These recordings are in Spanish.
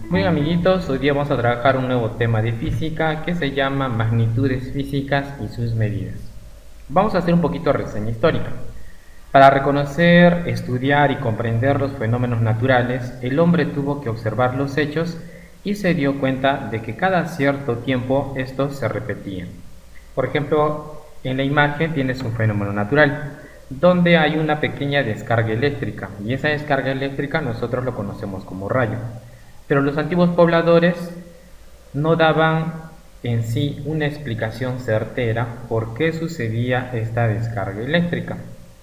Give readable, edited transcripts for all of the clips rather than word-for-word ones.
Muy bien, amiguitos, hoy día vamos a trabajar un nuevo tema de física que se llama magnitudes físicas y sus medidas. Vamos a hacer un poquito de reseña histórica. Para reconocer, estudiar y comprender los fenómenos naturales, el hombre tuvo que observar los hechos y se dio cuenta de que cada cierto tiempo estos se repetían. Por ejemplo, en la imagen tienes un fenómeno natural, donde hay una pequeña descarga eléctrica, y esa descarga eléctrica nosotros lo conocemos como rayo. Pero los antiguos pobladores no daban en sí una explicación certera por qué sucedía esta descarga eléctrica,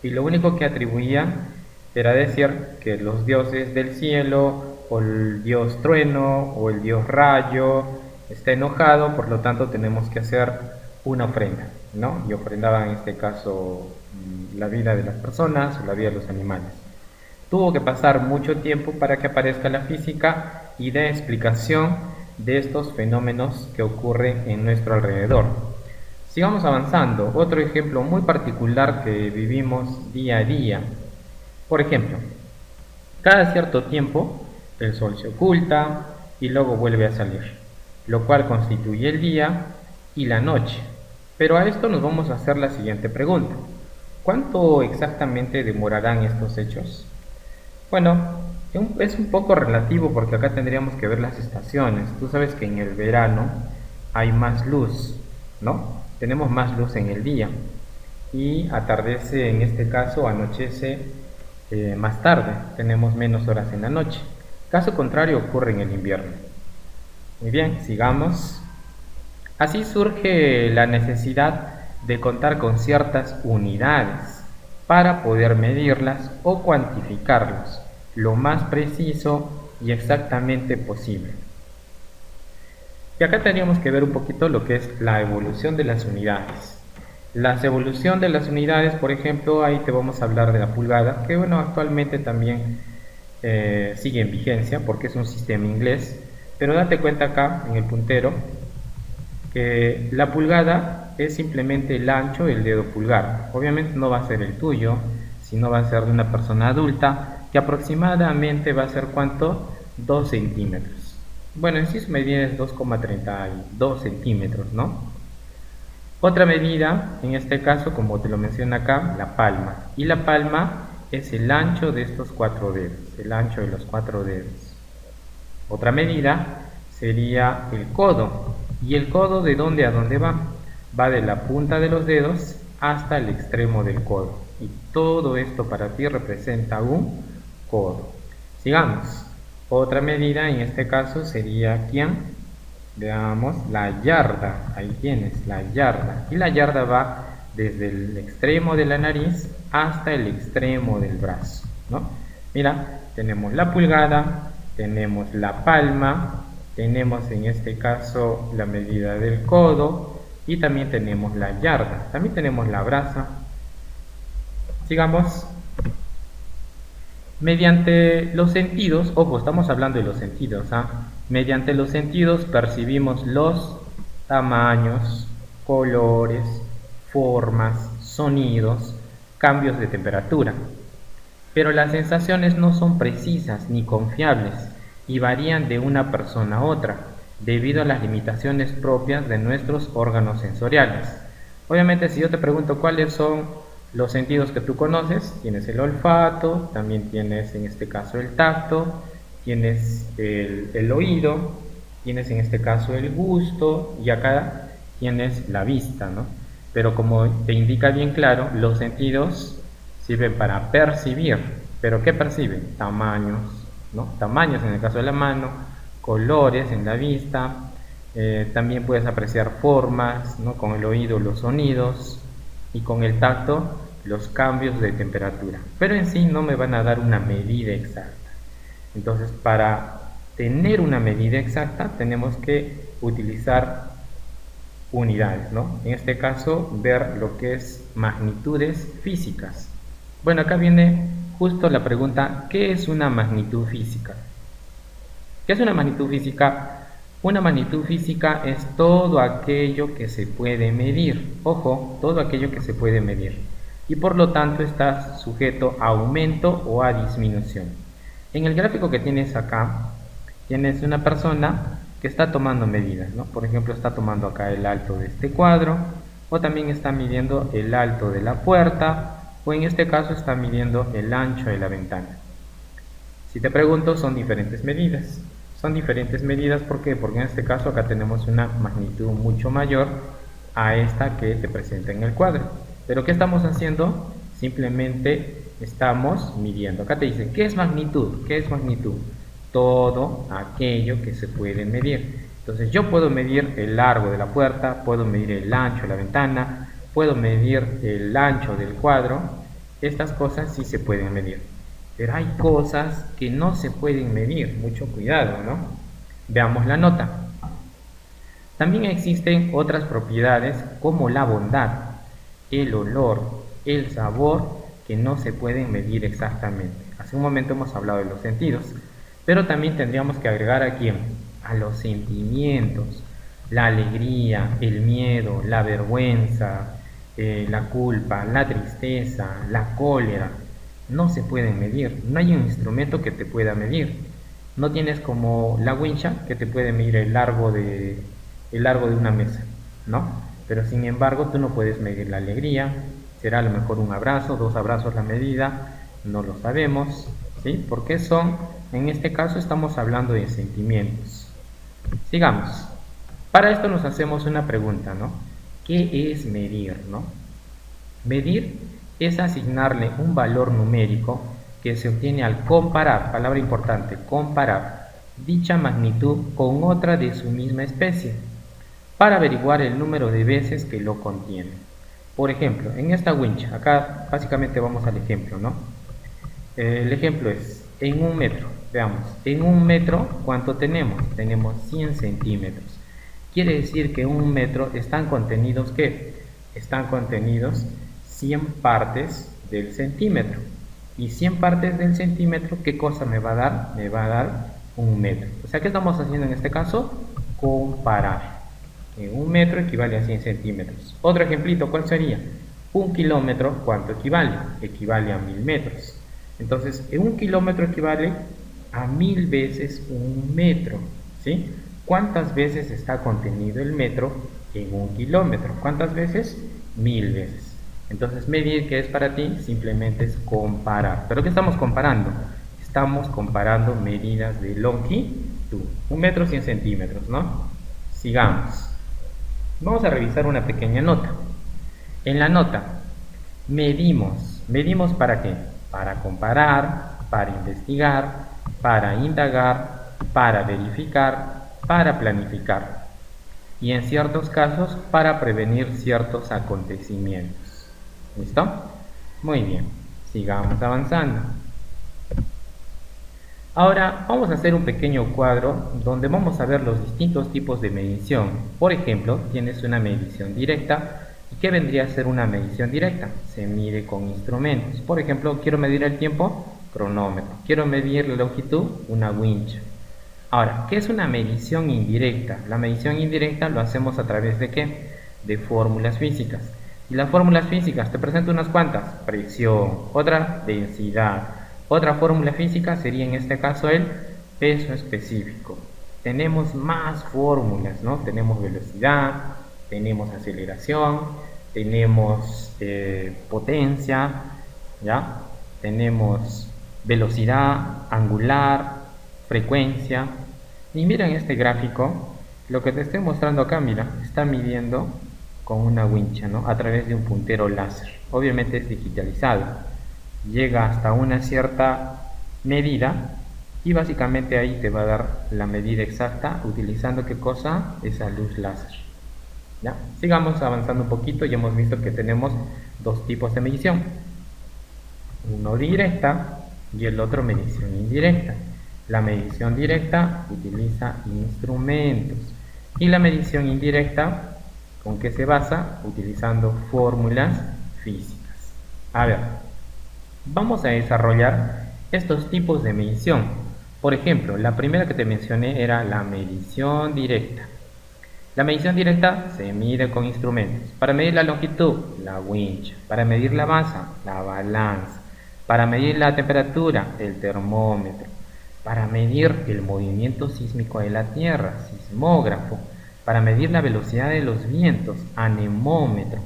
y lo único que atribuían era decir que los dioses del cielo, o el dios trueno, o el dios rayo, está enojado, por lo tanto tenemos que hacer una ofrenda, ¿no? Y ofrendaban en este caso la vida de las personas o la vida de los animales. Tuvo que pasar mucho tiempo para que aparezca la física y dé explicación de estos fenómenos que ocurren en nuestro alrededor. Sigamos avanzando. Otro ejemplo muy particular que vivimos día a día. Por ejemplo, cada cierto tiempo el sol se oculta y luego vuelve a salir, lo cual constituye el día y la noche. Pero a esto nos vamos a hacer la siguiente pregunta. ¿Cuánto exactamente demorarán estos hechos? Bueno, es un poco relativo porque acá tendríamos que ver las estaciones. Tú sabes que en el verano hay más luz, ¿no? Tenemos más luz en el día y atardece, en este caso, anochece más tarde, tenemos menos horas en la noche. Caso contrario ocurre en el invierno. Muy bien, sigamos. Así surge la necesidad de contar con ciertas unidades para poder medirlas o cuantificarlas lo más preciso y exactamente posible. Y acá tendríamos que ver un poquito lo que es la evolución de las unidades. La evolución de las unidades, por ejemplo, ahí te vamos a hablar de la pulgada, que bueno, actualmente también sigue en vigencia porque es un sistema inglés, pero date cuenta acá en el puntero que la pulgada es simplemente el ancho del dedo pulgar. Obviamente no va a ser el tuyo, sino va a ser de una persona adulta, que aproximadamente va a ser ¿cuánto? 2 centímetros. Bueno, en sí su medida es 2,32 centímetros, ¿no? Otra medida, en este caso, como te lo menciona acá, la palma. Y la palma es el ancho de estos 4 dedos, el ancho de los 4 dedos. Otra medida sería el codo. ¿Y el codo de dónde a dónde va? Va de la punta de los dedos hasta el extremo del codo. Y todo esto para ti representa un codo. Sigamos. Otra medida en este caso sería ¿quién? Veamos, la yarda. Ahí tienes, la yarda. Y la yarda va desde el extremo de la nariz hasta el extremo del brazo, ¿no? Mira, tenemos la pulgada, tenemos la palma, tenemos en este caso la medida del codo y también tenemos la yarda, también tenemos la brasa. Sigamos. Mediante los sentidos, ojo, estamos hablando de los sentidos, ¿ah? Mediante los sentidos percibimos los tamaños, colores, formas, sonidos, cambios de temperatura. Pero las sensaciones no son precisas ni confiables y varían de una persona a otra, debido a las limitaciones propias de nuestros órganos sensoriales. Obviamente, si yo te pregunto cuáles son los sentidos que tú conoces, tienes el olfato, también tienes en este caso el tacto, tienes el oído, tienes en este caso el gusto y acá tienes la vista, ¿no? Pero como te indica bien claro, los sentidos sirven para percibir. ¿Pero qué perciben? Tamaños, ¿no? Tamaños en el caso de la mano, colores en la vista, también puedes apreciar formas, ¿no? Con el oído los sonidos y con el tacto los cambios de temperatura. Pero en sí no me van a dar una medida exacta. Entonces, para tener una medida exacta tenemos que utilizar unidades, ¿no? En este caso, ver lo que es magnitudes físicas. Bueno, acá viene justo la pregunta, ¿qué es una magnitud física? ¿Qué es una magnitud física? Una magnitud física es todo aquello que se puede medir. Ojo, todo aquello que se puede medir. Y por lo tanto está sujeto a aumento o a disminución. En el gráfico que tienes acá, Tienes una persona que está tomando medidas, ¿no? Por ejemplo, está tomando acá el alto de este cuadro, o también está midiendo el alto de la puerta, o en este caso está midiendo el ancho de la ventana. Si te pregunto, son diferentes medidas. Son diferentes medidas, ¿por qué? Porque en este caso acá tenemos una magnitud mucho mayor a esta que te presenta en el cuadro. Pero ¿qué estamos haciendo? Simplemente estamos midiendo. Acá te dice, ¿qué es magnitud? ¿Qué es magnitud? Todo aquello que se puede medir. Entonces yo puedo medir el largo de la puerta, puedo medir el ancho de la ventana, puedo medir el ancho del cuadro. Estas cosas sí se pueden medir. Pero hay cosas que no se pueden medir, mucho cuidado, ¿no? Veamos la nota. También existen otras propiedades como la bondad, el olor, el sabor, que no se pueden medir exactamente. Hace un momento hemos hablado de los sentidos, pero también tendríamos que agregar a quién, a los sentimientos, la alegría, el miedo, la vergüenza, la culpa, la tristeza, la cólera. No se pueden medir, no hay un instrumento que te pueda medir. No tienes como la wincha que te puede medir el largo de una mesa, ¿no? Pero sin embargo tú no puedes medir la alegría, será a lo mejor un abrazo, 2 abrazos la medida, no lo sabemos, ¿sí? Porque en este caso estamos hablando de sentimientos. Sigamos. Para esto nos hacemos una pregunta, ¿no? ¿Qué es medir, no? Medir es asignarle un valor numérico que se obtiene al comparar, palabra importante, comparar dicha magnitud con otra de su misma especie, para averiguar el número de veces que lo contiene. Por ejemplo, en esta wincha, acá básicamente vamos al ejemplo, ¿no? El ejemplo es en un metro. Veamos, en un metro, ¿cuánto tenemos? Tenemos 100 centímetros. Quiere decir que en un metro están contenidos, ¿qué? Están contenidos 100 partes del centímetro. Y 100 partes del centímetro, ¿qué cosa me va a dar? Me va a dar un metro. O sea, ¿qué estamos haciendo en este caso? Comparar. Un metro equivale a 100 centímetros. Otro ejemplito, ¿cuál sería? Un kilómetro, ¿cuánto equivale? Equivale a 1000 metros. Entonces, un kilómetro equivale a 1000 veces un metro, ¿sí? ¿Cuántas veces está contenido el metro en un kilómetro? ¿Cuántas veces? 1000 veces. Entonces, medir, ¿qué es para ti? Simplemente es comparar. ¿Pero qué estamos comparando? Estamos comparando medidas de longitud. Un metro, 100 centímetros, ¿no? Sigamos. Vamos a revisar una pequeña nota. En la nota, medimos. ¿Medimos para qué? Para comparar, para investigar, para indagar, para verificar, para planificar. Y en ciertos casos, para prevenir ciertos acontecimientos. ¿Listo? Muy bien. Sigamos avanzando. Ahora vamos a hacer un pequeño cuadro donde vamos a ver los distintos tipos de medición. Por ejemplo, tienes una medición directa. ¿Y qué vendría a ser una medición directa? Se mide con instrumentos. Por ejemplo, quiero medir el tiempo, cronómetro. Quiero medir la longitud, una wincha. Ahora, ¿qué es una medición indirecta? La medición indirecta lo hacemos a través de ¿qué? De fórmulas físicas. Y las fórmulas físicas, te presento unas cuantas. Presión, otra densidad. Otra fórmula física sería en este caso el peso específico. Tenemos más fórmulas, ¿no? Tenemos velocidad, tenemos aceleración, tenemos potencia, ¿ya? Tenemos velocidad angular, frecuencia. Y mira en este gráfico, lo que te estoy mostrando acá, mira, está midiendo con una wincha, ¿no? A través de un puntero láser. Obviamente es digitalizado. Llega hasta una cierta medida y básicamente ahí te va a dar la medida exacta utilizando ¿qué cosa? Esa luz láser. ¿Ya? Sigamos avanzando un poquito. Ya hemos visto que tenemos dos tipos de medición, uno directa y el otro medición indirecta. La medición directa utiliza instrumentos y la medición indirecta, ¿con qué se basa? Utilizando fórmulas físicas. A ver, vamos a desarrollar estos tipos de medición. Por ejemplo, la primera que te mencioné era la medición directa. La medición directa se mide con instrumentos. Para medir la longitud, la wincha. Para medir la masa, la balanza. Para medir la temperatura, el termómetro. para medir el movimiento sísmico de la Tierra, sismógrafo, para medir la velocidad de los vientos, anemómetro,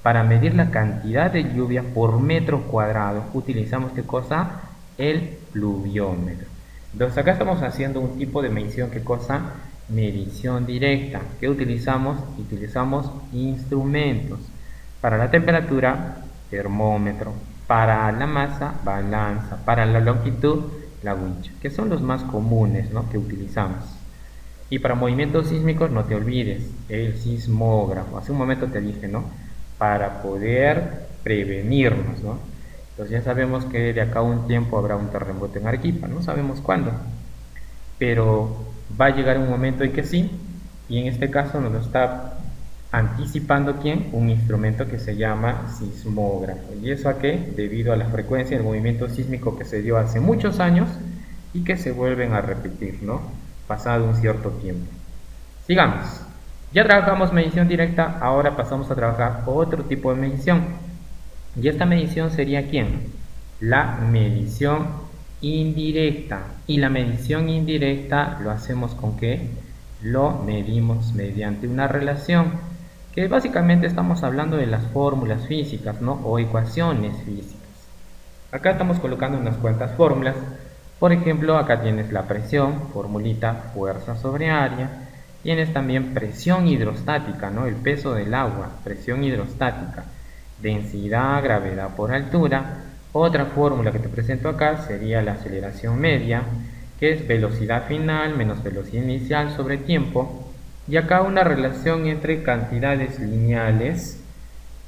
para medir la cantidad de lluvia por metro cuadrado, utilizamos ¿qué cosa? El pluviómetro. Entonces acá estamos haciendo un tipo de medición, ¿qué cosa? Medición directa. ¿Qué utilizamos? Utilizamos instrumentos. Para la temperatura, termómetro. Para la masa, balanza. Para la longitud, la wincha, que son los más comunes, ¿no?, que utilizamos. Y para movimientos sísmicos, no te olvides, el sismógrafo. Hace un momento te dije, ¿no?, para poder prevenirnos, ¿no? Entonces ya sabemos que de acá a un tiempo habrá un terremoto en Arequipa, no sabemos cuándo, pero va a llegar un momento en que sí, y en este caso nos lo está anticipando ¿quién? Un instrumento que se llama sismógrafo. ¿Y eso a qué? Debido a la frecuencia del movimiento sísmico que se dio hace muchos años y que se vuelven a repetir, ¿no?, pasado un cierto tiempo. Sigamos. Ya trabajamos medición directa, ahora pasamos a trabajar otro tipo de medición. Y esta medición sería ¿quién? La medición indirecta. Y la medición indirecta lo hacemos ¿con qué? Lo medimos mediante una relación, que básicamente estamos hablando de las fórmulas físicas, ¿no?, o ecuaciones físicas. Acá estamos colocando unas cuantas fórmulas. Por ejemplo, acá tienes la presión, formulita fuerza sobre área. Tienes también presión hidrostática, ¿no?, el peso del agua, presión hidrostática, densidad, gravedad por altura. Otra fórmula que te presento acá sería la aceleración media, que es velocidad final menos velocidad inicial sobre tiempo. Y acá una relación entre cantidades lineales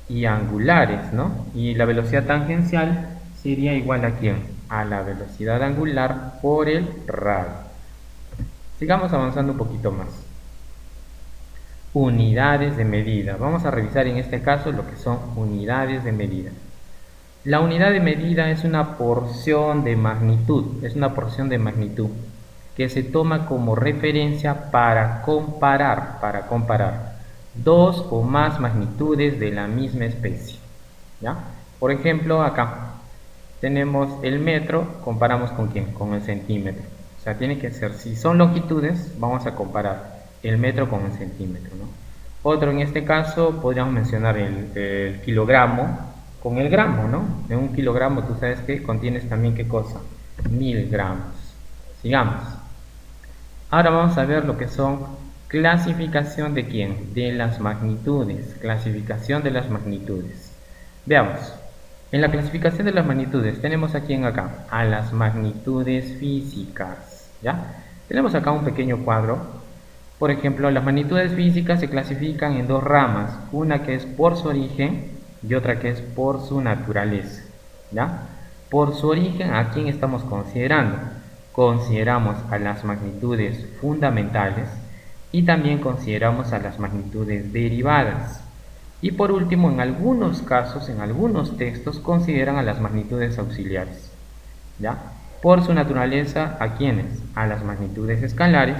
y angulares, ¿no? Y la velocidad tangencial sería igual a ¿quién? A la velocidad angular por el radio. Sigamos avanzando un poquito más. Unidades de medida. Vamos a revisar en este caso lo que son unidades de medida. La unidad de medida es una porción de magnitud, que se toma como referencia para comparar dos o más magnitudes de la misma especie, ¿ya? Por ejemplo, acá tenemos el metro, comparamos ¿con quién? Con el centímetro. O sea, tiene que ser, si son longitudes, vamos a comparar el metro con el centímetro, ¿no? Otro, en este caso, podríamos mencionar el kilogramo con el gramo, ¿no? De un kilogramo, tú sabes que contienes también, ¿qué cosa? 1000 gramos. Sigamos. Ahora vamos a ver lo que son clasificación de ¿quién? De las magnitudes. Clasificación de las magnitudes. Veamos. En la clasificación de las magnitudes tenemos a quién acá, a las magnitudes físicas, ¿ya? Tenemos acá un pequeño cuadro. Por ejemplo, las magnitudes físicas se clasifican en dos ramas, una que es por su origen y otra que es por su naturaleza, ¿ya? Por su origen, ¿a quién estamos considerando? Consideramos a las magnitudes fundamentales y también consideramos a las magnitudes derivadas. Y por último, en algunos casos, en algunos textos, consideran a las magnitudes auxiliares, ¿ya? Por su naturaleza, ¿a quiénes? A las magnitudes escalares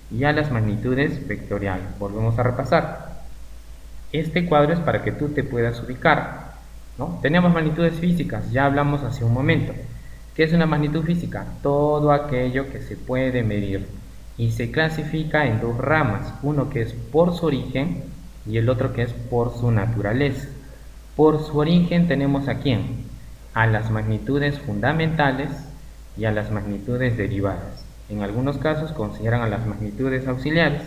y a las magnitudes vectoriales. Volvemos a repasar. Este cuadro es para que tú te puedas ubicar, ¿no? Tenemos magnitudes físicas, ya hablamos hace un momento. ¿Qué es una magnitud física? Todo aquello que se puede medir y se clasifica en dos ramas, uno que es por su origen y el otro que es por su naturaleza. Por su origen tenemos ¿a quién? A las magnitudes fundamentales y a las magnitudes derivadas. En algunos casos consideran a las magnitudes auxiliares.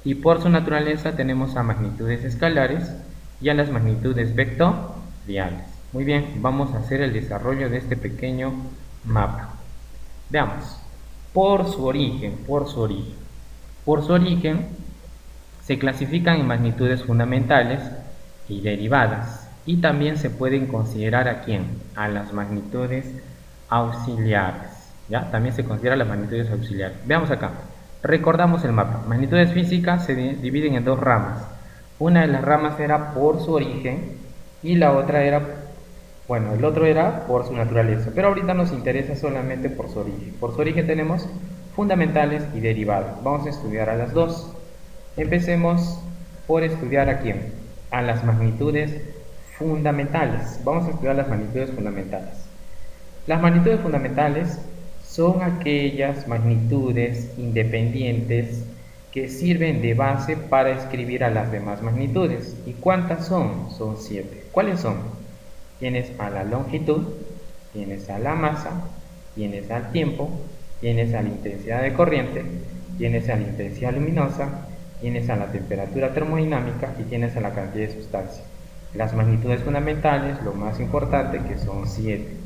Y por su naturaleza tenemos a magnitudes escalares y a las magnitudes vectoriales. Muy bien, vamos a hacer el desarrollo de este pequeño mapa. Veamos. Por su origen. Por su origen se clasifican en magnitudes fundamentales y derivadas. Y también se pueden considerar ¿a quién? A las magnitudes auxiliares, ¿ya? También se consideran las magnitudes auxiliares. Veamos acá. Recordamos el mapa. Magnitudes físicas se dividen en dos ramas. Una de las ramas era por su origen y la otra era, bueno, el otro era por su naturaleza. Pero ahorita nos interesa solamente por su origen. Por su origen tenemos fundamentales y derivadas. Vamos a estudiar a las dos. Empecemos por estudiar ¿a quién? A las magnitudes fundamentales. Vamos a estudiar las magnitudes fundamentales. Las magnitudes fundamentales son aquellas magnitudes independientes que sirven de base para escribir a las demás magnitudes. ¿Y cuántas son? Son 7. ¿Cuáles son? Tienes a la longitud, tienes a la masa, tienes al tiempo, tienes a la intensidad de corriente, tienes a la intensidad luminosa, tienes a la temperatura termodinámica y tienes a la cantidad de sustancia. Las magnitudes fundamentales, lo más importante, que son 7.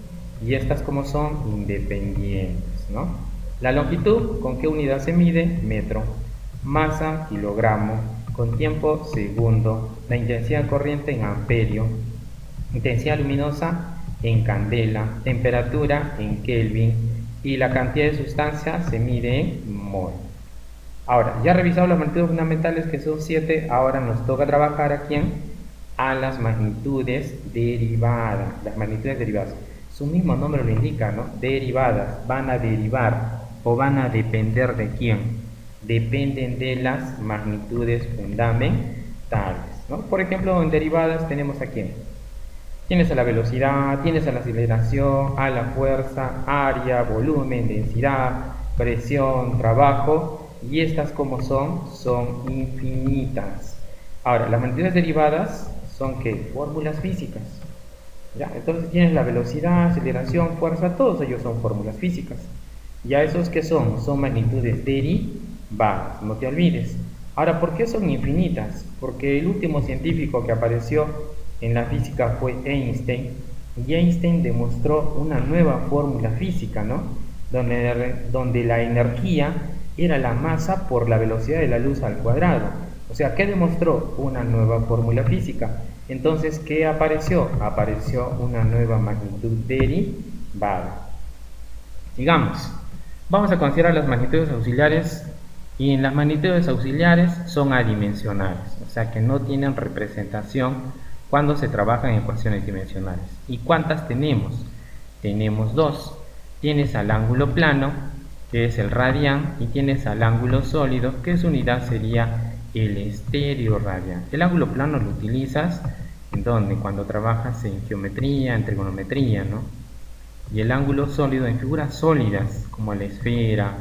Y estas, como son, independientes, ¿no? La longitud, ¿con qué unidad se mide? Metro. Masa, kilogramo. Con tiempo, segundo. La intensidad de corriente en amperio. Intensidad luminosa en candela. Temperatura en Kelvin. Y la cantidad de sustancia se mide en mol. Ahora, ya revisado las magnitudes fundamentales, que son 7, ahora nos toca trabajar aquí a las magnitudes derivadas. Las magnitudes derivadas. Su mismo nombre lo indica, ¿no? Derivadas. Van a derivar o van a depender de quién. Dependen de las magnitudes fundamentales, ¿no? Por ejemplo, en derivadas tenemos a quién. Tienes a la velocidad, tienes a la aceleración, a la fuerza, área, volumen, densidad, presión, trabajo. Y estas, como son infinitas. Ahora, las magnitudes derivadas son ¿qué? Fórmulas físicas. ¿Ya? Entonces tienes la velocidad, aceleración, fuerza, todos ellos son fórmulas físicas. ¿Ya esos qué son? Son magnitudes derivadas, no te olvides. Ahora, ¿por qué son infinitas? Porque el último científico que apareció en la física fue Einstein. Y Einstein demostró una nueva fórmula física, ¿no? Donde la energía era la masa por la velocidad de la luz al cuadrado. O sea, ¿qué demostró? Una nueva fórmula física. Entonces, ¿qué apareció? Apareció una nueva magnitud derivada. Digamos, vamos a considerar las magnitudes auxiliares, y en las magnitudes auxiliares son adimensionales, o sea que no tienen representación cuando se trabaja en ecuaciones dimensionales. ¿Y cuántas tenemos? Tenemos 2. Tienes al ángulo plano, que es el radián, y tienes al ángulo sólido, que su unidad sería el estéreo radián. El ángulo plano lo utilizas en donde cuando trabajas en geometría, en trigonometría, ¿no? Y el ángulo sólido en figuras sólidas como la esfera,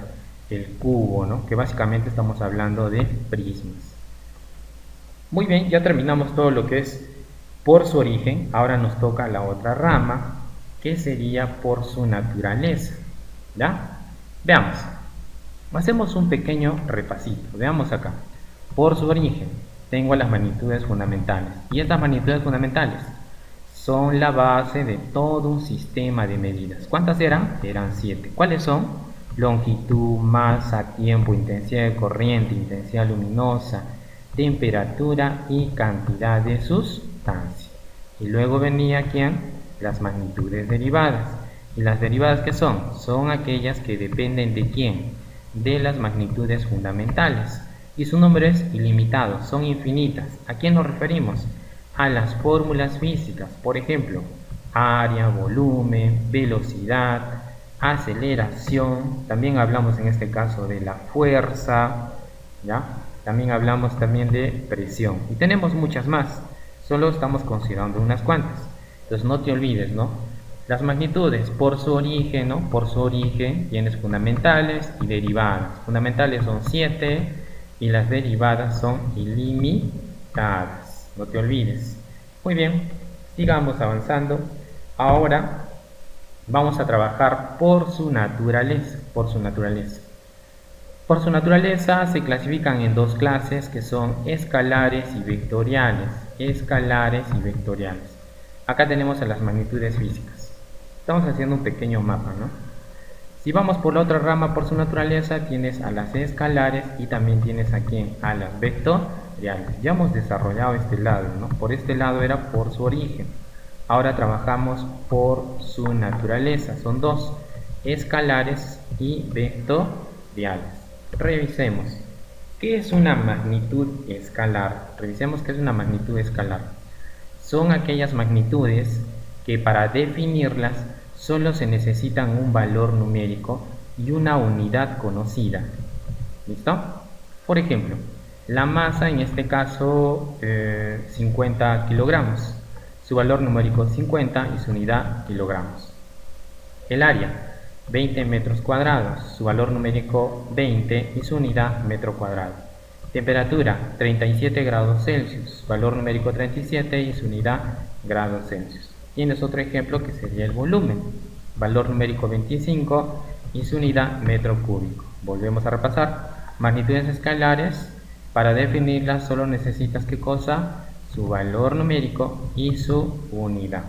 el cubo, ¿no? Que básicamente estamos hablando de prismas. Muy bien, ya terminamos todo lo que es por su origen. Ahora nos toca la otra rama, que sería por su naturaleza. ¿Ya? Veamos. Hacemos un pequeño repasito. Veamos acá. Por su origen, tengo las magnitudes fundamentales. Y estas magnitudes fundamentales son la base de todo un sistema de medidas. ¿Cuántas eran? Eran 7. ¿Cuáles son? Longitud, masa, tiempo, intensidad de corriente, intensidad luminosa, temperatura y cantidad de sustancia. Y luego venía ¿quién? Las magnitudes derivadas. ¿Y las derivadas qué son? Son aquellas que dependen de quién? De las magnitudes fundamentales. Y su número es ilimitado, son infinitas. ¿A quién nos referimos? A las fórmulas físicas, por ejemplo, área, volumen, velocidad, aceleración. También hablamos en este caso de la fuerza, ¿ya? También hablamos de presión. Y tenemos muchas más, solo estamos considerando unas cuantas. Entonces no te olvides, ¿no? Las magnitudes por su origen, ¿no? Por su origen tienes fundamentales y derivadas. Fundamentales son 7 y las derivadas son ilimitadas. No te olvides. Muy bien, sigamos avanzando. Ahora vamos a trabajar por su naturaleza. Por su naturaleza. Por su naturaleza se clasifican en dos clases que son escalares y vectoriales. Escalares y vectoriales. Acá tenemos a las magnitudes físicas. Estamos haciendo un pequeño mapa, ¿no? Si vamos por la otra rama, por su naturaleza, tienes a las escalares y también tienes aquí a las vectoriales. Ya hemos desarrollado este lado, ¿no? Por este lado era por su origen. Ahora trabajamos por su naturaleza. Son dos, escalares y vectoriales. Revisemos. ¿Qué es una magnitud escalar? Revisemos qué es una magnitud escalar. Son aquellas magnitudes que para definirlas solo se necesitan un valor numérico y una unidad conocida. ¿Listo? Por ejemplo, la masa, en este caso 50 kilogramos. Su valor numérico es 50 y su unidad kilogramos. El área. 20 metros cuadrados, su valor numérico 20 y su unidad metro cuadrado. Temperatura 37 grados Celsius, valor numérico 37 y su unidad grados Celsius. Tienes otro ejemplo que sería el volumen, valor numérico 25 y su unidad metro cúbico. Volvemos a repasar. Magnitudes escalares, para definirlas solo necesitas ¿qué cosa? Su valor numérico y su unidad.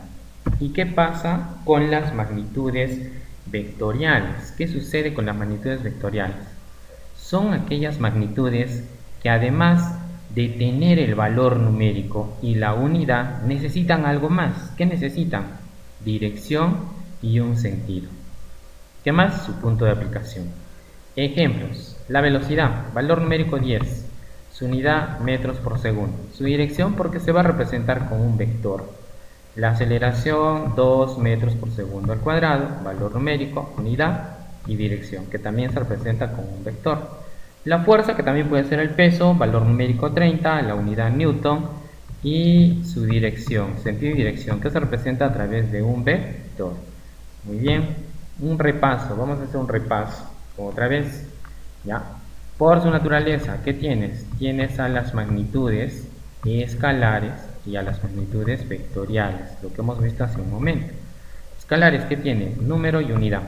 ¿Y qué pasa con las magnitudes vectoriales? ¿Qué sucede con las magnitudes vectoriales? Son aquellas magnitudes que además de tener el valor numérico y la unidad, necesitan algo más. ¿Qué necesitan? Dirección y un sentido. ¿Qué más? Su punto de aplicación. Ejemplos. La velocidad, valor numérico 10. Su unidad, metros por segundo. Su dirección, porque se va a representar con un vector. La aceleración, 2 metros por segundo al cuadrado, valor numérico, unidad y dirección, que también se representa con un vector. La fuerza, que también puede ser el peso, valor numérico 30, la unidad newton y su dirección, sentido y dirección, que se representa a través de un vector. Muy bien, un repaso, vamos a hacer un repaso otra vez, ¿ya? Por su naturaleza, ¿qué tienes? Tienes a las magnitudes escalares y a las magnitudes vectoriales, lo que hemos visto hace un momento. Escalares, ¿qué tiene? Número y unidad.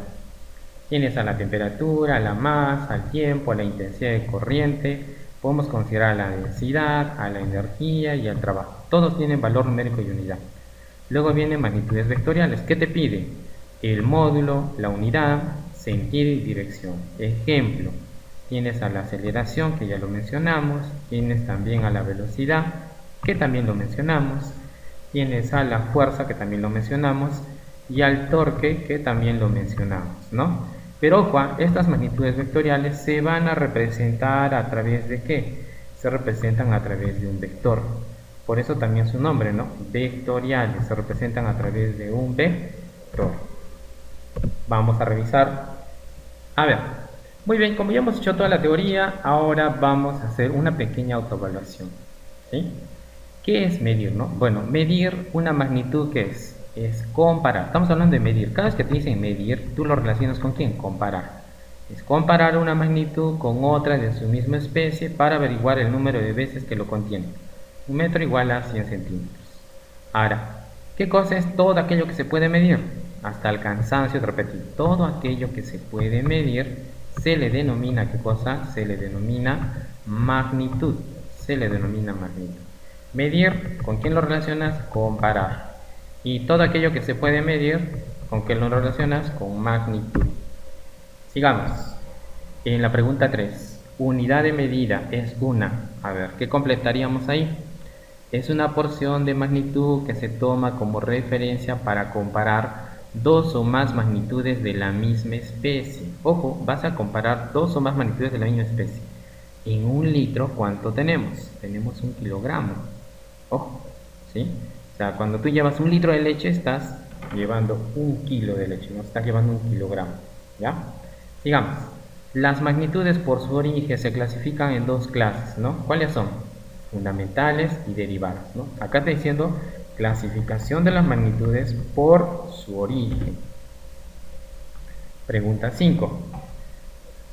Tienes a la temperatura, a la masa, al tiempo, a la intensidad de corriente. Podemos considerar a la densidad, a la energía y al trabajo. Todos tienen valor numérico y unidad. Luego vienen magnitudes vectoriales. ¿Qué te pide? El módulo, la unidad, sentido y dirección. Ejemplo, tienes a la aceleración, que ya lo mencionamos. Tienes también a la velocidad, que también lo mencionamos. Tienes a la fuerza, que también lo mencionamos. Y al torque, que también lo mencionamos, ¿no? Pero ojo, estas magnitudes vectoriales se van a representar a través de ¿qué? Se representan a través de un vector. Por eso también su nombre, ¿no? Vectoriales, se representan a través de un vector. Vamos a revisar. A ver, muy bien, como ya hemos hecho toda la teoría, ahora vamos a hacer una pequeña autoevaluación, ¿sí? ¿Qué es medir, no? Bueno, medir una magnitud, ¿qué es? Es comparar. Estamos hablando de medir. Cada vez que te dicen medir, tú lo relacionas con ¿quién? Comparar. Es comparar una magnitud con otra de su misma especie para averiguar el número de veces que lo contiene. Un metro igual a 100 centímetros. Ahora, ¿qué cosa es todo aquello que se puede medir? Hasta el cansancio de repetir. Todo aquello que se puede medir se le denomina, ¿qué cosa? Se le denomina magnitud. Se le denomina magnitud. Medir, ¿con quién lo relacionas? Comparar. Y todo aquello que se puede medir, ¿con qué lo relacionas? Con magnitud. Sigamos. En la pregunta 3. Unidad de medida es una. A ver, ¿qué completaríamos ahí? Es una porción de magnitud que se toma como referencia para comparar dos o más magnitudes de la misma especie. Ojo, vas a comparar dos o más magnitudes de la misma especie. En un litro, ¿cuánto tenemos? Tenemos 1 kilogramo. Ojo, ¿sí? O sea, cuando tú llevas 1 litro de leche, estás llevando 1 kilo de leche, no estás llevando 1 kilogramo, ¿ya? Digamos, las magnitudes por su origen se clasifican en dos clases, ¿no? ¿Cuáles son? Fundamentales y derivadas, ¿no? Acá está diciendo clasificación de las magnitudes por su origen. Pregunta 5.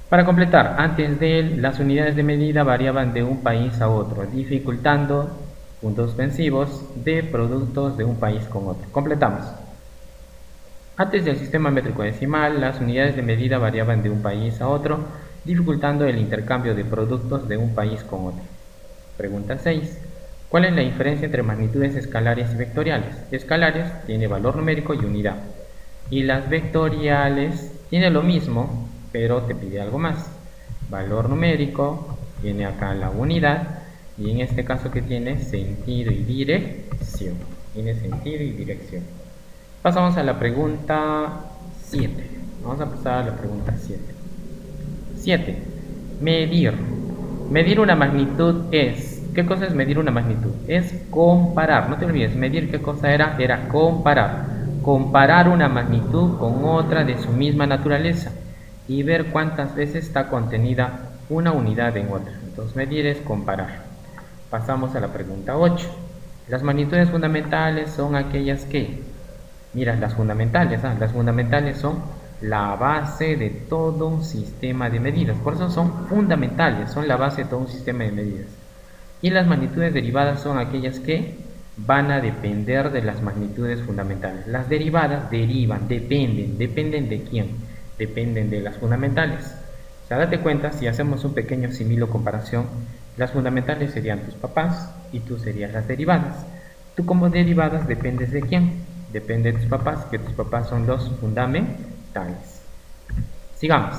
Para completar, antes de él, las unidades de medida variaban de un país a otro, dificultando puntos suspensivos de productos de un país con otro. Completamos. Antes del sistema métrico decimal, las unidades de medida variaban de un país a otro, dificultando el intercambio de productos de un país con otro. Pregunta 6. ¿Cuál es la diferencia entre magnitudes escalares y vectoriales? Escalares tiene valor numérico y unidad. Y las vectoriales tiene lo mismo, pero te pide algo más. Valor numérico, tiene acá la unidad. Y en este caso, que tiene sentido y dirección. Tiene sentido y dirección. Pasamos a la pregunta 7. Vamos a pasar a la pregunta 7. 7. Medir. Medir una magnitud es... ¿Qué cosa es medir una magnitud? Es comparar. No te olvides, medir, ¿qué cosa era? Era comparar. Comparar una magnitud con otra de su misma naturaleza y ver cuántas veces está contenida una unidad en otra. Entonces, medir es comparar. Pasamos a la pregunta 8. Las magnitudes fundamentales son aquellas que... Mira, las fundamentales son la base de todo un sistema de medidas. Por eso son fundamentales, son la base de todo un sistema de medidas. Y las magnitudes derivadas son aquellas que van a depender de las magnitudes fundamentales. Las derivadas derivan, dependen de quién, dependen de las fundamentales. O sea, date cuenta, si hacemos un pequeño similo comparación, las fundamentales serían tus papás y tú serías las derivadas. Tú como derivadas dependes de quién, depende de tus papás, que tus papás son los fundamentales. Sigamos.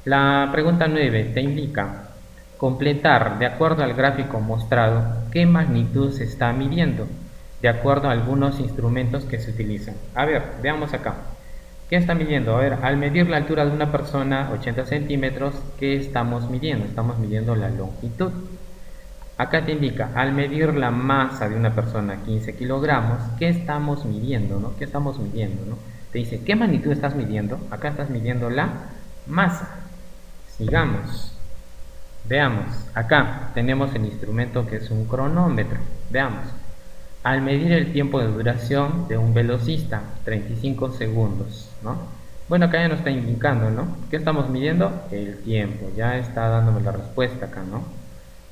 La pregunta 9 te indica completar, de acuerdo al gráfico mostrado, qué magnitud se está midiendo, de acuerdo a algunos instrumentos que se utilizan. A ver, veamos acá. ¿Qué está midiendo? A ver, al medir la altura de una persona, 80 centímetros, ¿qué estamos midiendo? Estamos midiendo la longitud. Acá te indica, al medir la masa de una persona, 15 kilogramos, ¿qué estamos midiendo? ¿No? ¿Qué estamos midiendo? ¿No? Te dice, ¿qué magnitud estás midiendo? Acá estás midiendo la masa. Sigamos. Veamos, acá tenemos el instrumento que es un cronómetro. Veamos. Al medir el tiempo de duración de un velocista, 35 segundos, ¿no? Bueno, acá ya nos está indicando, ¿no? ¿Qué estamos midiendo? El tiempo. Ya está dándome la respuesta acá, ¿no?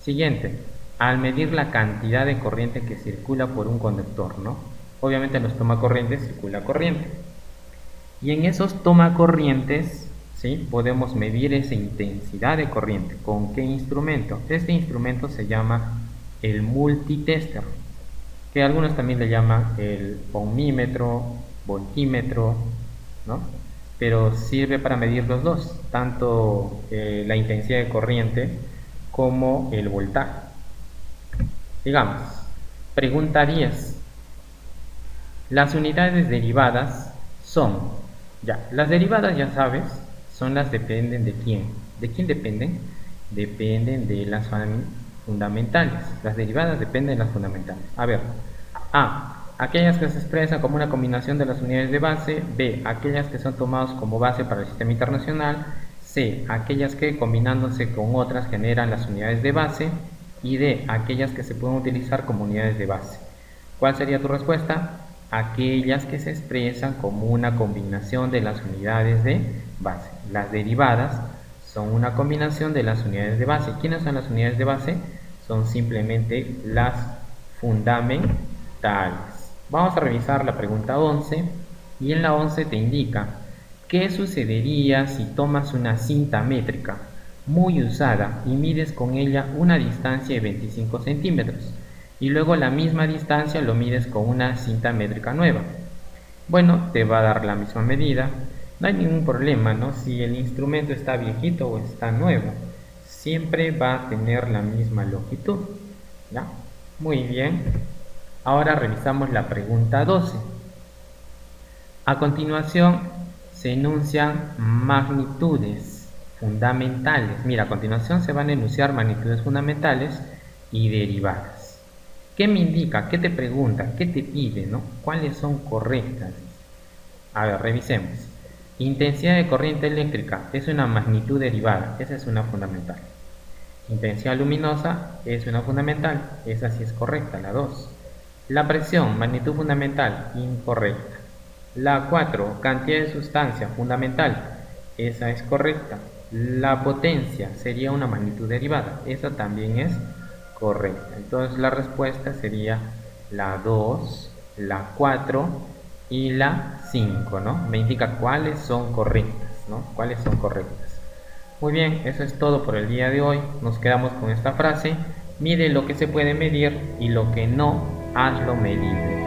Siguiente. Al medir la cantidad de corriente que circula por un conductor, ¿no? Obviamente en los tomacorrientes circula corriente. Y en esos tomacorrientes, ¿sí?, podemos medir esa intensidad de corriente. ¿Con qué instrumento? Este instrumento se llama el multitester, que algunos también le llaman el ohmímetro, voltímetro, ¿no? Pero sirve para medir los dos, tanto la intensidad de corriente como el voltaje. Digamos, pregunta 10. Las unidades derivadas son, ya, las derivadas ya sabes, son las dependen de quién. ¿De quién dependen? Dependen de las fundamentales. Las derivadas dependen de las fundamentales. A ver, A, aquellas que se expresan como una combinación de las unidades de base. B, aquellas que son tomadas como base para el sistema internacional. C, aquellas que combinándose con otras generan las unidades de base. Y D, aquellas que se pueden utilizar como unidades de base. ¿Cuál sería tu respuesta? Aquellas que se expresan como una combinación de las unidades de base. Las derivadas son una combinación de las unidades de base. ¿Quiénes son las unidades de base? Son simplemente las fundamentales. Vamos a revisar la pregunta 11 y en la 11 te indica ¿qué sucedería si tomas una cinta métrica muy usada y mides con ella una distancia de 25 centímetros y luego la misma distancia lo mides con una cinta métrica nueva? Bueno, te va a dar la misma medida, no hay ningún problema, ¿no? Si el instrumento está viejito o está nuevo, siempre va a tener la misma longitud, ¿ya? Muy bien, ahora revisamos la pregunta 12. A continuación se enuncian magnitudes fundamentales. Mira, a continuación se van a enunciar magnitudes fundamentales y derivadas. ¿Qué me indica? ¿Qué te pregunta? ¿Qué te pide, no? ¿Cuáles son correctas? A ver, revisemos. Intensidad de corriente eléctrica es una magnitud derivada. Esa es una fundamental. Intensidad luminosa es una fundamental. Esa sí es correcta, la 2. La presión, magnitud fundamental, incorrecta. La 4, cantidad de sustancia, fundamental. Esa es correcta. La potencia sería una magnitud derivada. Esa también es correcta. Entonces la respuesta sería la 2, la 4 y la 5, ¿no? Me indica cuáles son correctas, ¿no? Cuáles son correctas. Muy bien, eso es todo por el día de hoy. Nos quedamos con esta frase. Mide lo que se puede medir y lo que no, hazlo medible.